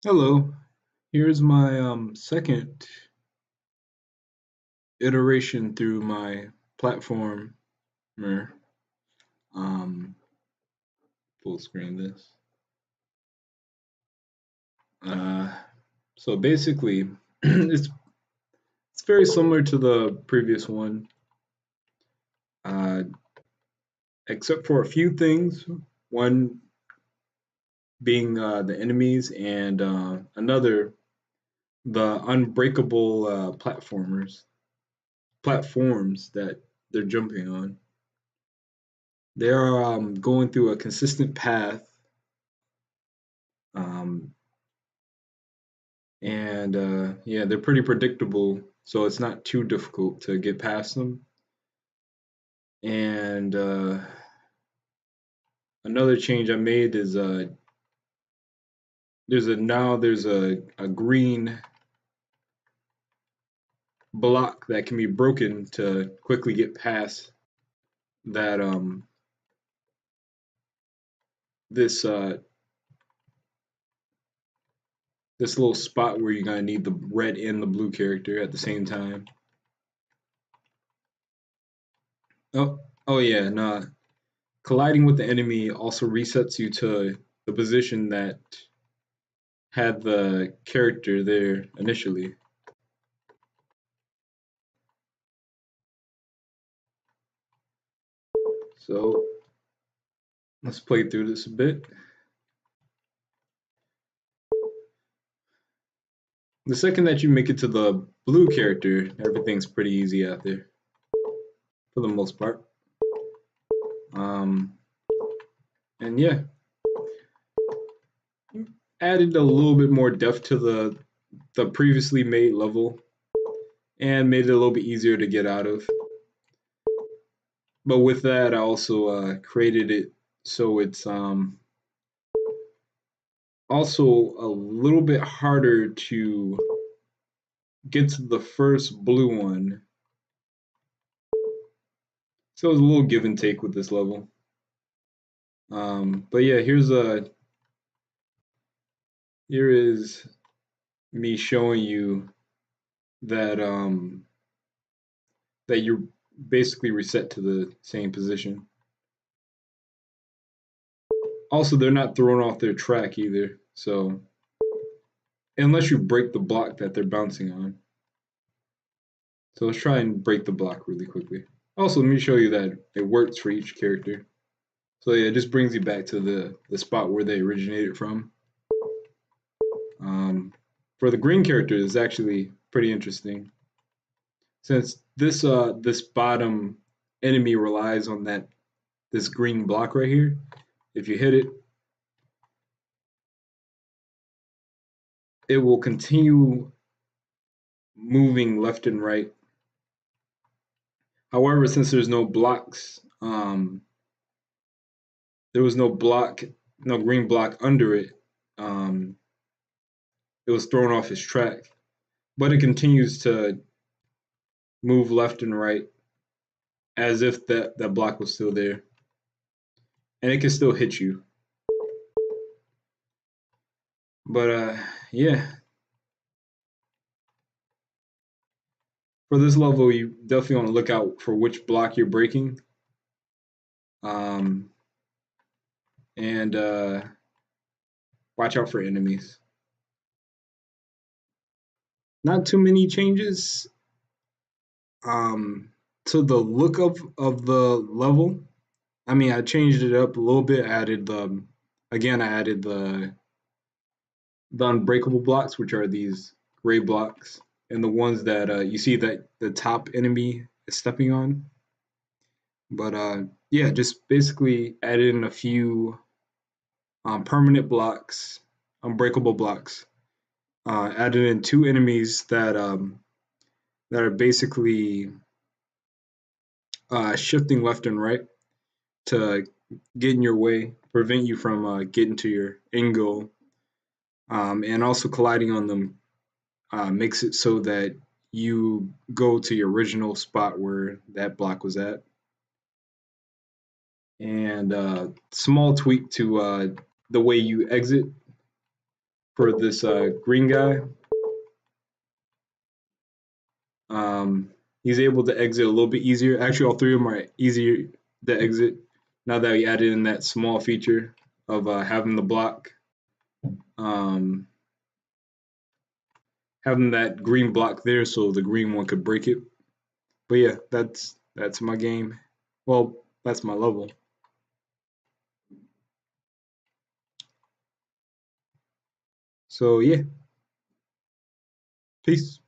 Hello, here's my second iteration through my platformer. Um, Full screen this. Uh, so basically, it's very similar to the previous one, uh, except for a few things. One being the enemies, and another the unbreakable platforms that they're jumping on. They're going through a consistent path, um, and yeah, they're pretty predictable, so it's not too difficult to get past them. And another change I made is there's a green block that can be broken to quickly get past that this this little spot where you're gonna need the red and the blue character at the same time. Oh, oh yeah, nah. Colliding with the enemy also resets you to the position that had the character there initially. So let's play through this a bit. The second that you make it to the blue character, everything's pretty easy out there for the most part. Um, and yeah, added a little bit more depth to the previously made level and made it a little bit easier to get out of. But with that, I also created it so it's also a little bit harder to get to the first blue one. So it's a little give and take with this level. But yeah, here is me showing you that that you're basically reset to the same position. Also, they're not thrown off their track either. So unless you break the block that they're bouncing on. So let's try and break the block really quickly. Also, let me show you that it works for each character. So yeah, it just brings you back to the spot where they originated from. Um, for the green character, it's actually pretty interesting since this bottom enemy relies on this green block right here. If you hit it, it will continue moving left and right. However, since there's no blocks, there was no block, no green block under it. Um, it was thrown off its track, but it continues to move left and right as if that block was still there, and it can still hit you. But yeah, for this level, you definitely want to look out for which block you're breaking, um, and watch out for enemies. Not too many changes to the look of the level. I mean, I changed it up a little bit. I added the unbreakable blocks, which are these gray blocks, and the ones that you see that the top enemy is stepping on. But yeah, just basically added in a few permanent blocks, unbreakable blocks. Added in two enemies that are basically shifting left and right to get in your way, prevent you from getting to your end goal, and also colliding on them makes it so that you go to your original spot where that block was at. And small tweak to the way you exit. for this green guy. He's able to exit a little bit easier. Actually, all three of them are easier to exit now that we added in that small feature of having the block, having that green block there, so the green one could break it. But yeah, that's my game. Well, that's my level. So yeah, peace.